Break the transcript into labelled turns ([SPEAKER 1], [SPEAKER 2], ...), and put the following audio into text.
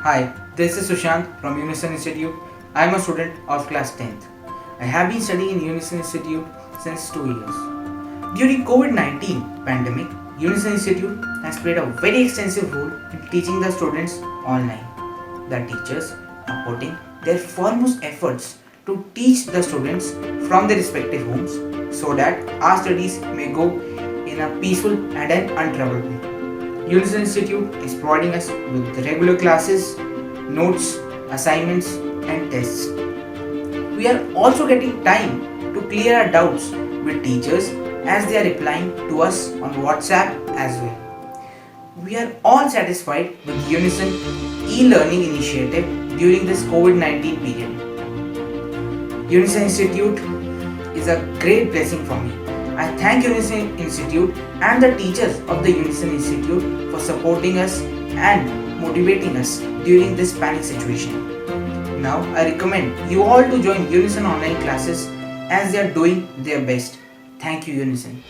[SPEAKER 1] Hi, this is Sushant from Unison Institute. I am a student of class 10th. I have been studying in Unison Institute since 2 years. During COVID-19 pandemic, Unison Institute has played a very extensive role in teaching the students online. The teachers are putting their foremost efforts to teach the students from their respective homes so that our studies may go in a peaceful and an untroubled way. Unison Institute is providing us with regular classes, notes, assignments, and tests. We are also getting time to clear our doubts with teachers as they are replying to us on WhatsApp as well. We are all satisfied with Unison e-learning initiative during this COVID-19 period. Unison Institute is a great blessing for me. I thank Unison Institute and the teachers of the Unison Institute for supporting us and motivating us during this panic situation. Now I recommend you all to join Unison online classes as they are doing their best. Thank you, Unison.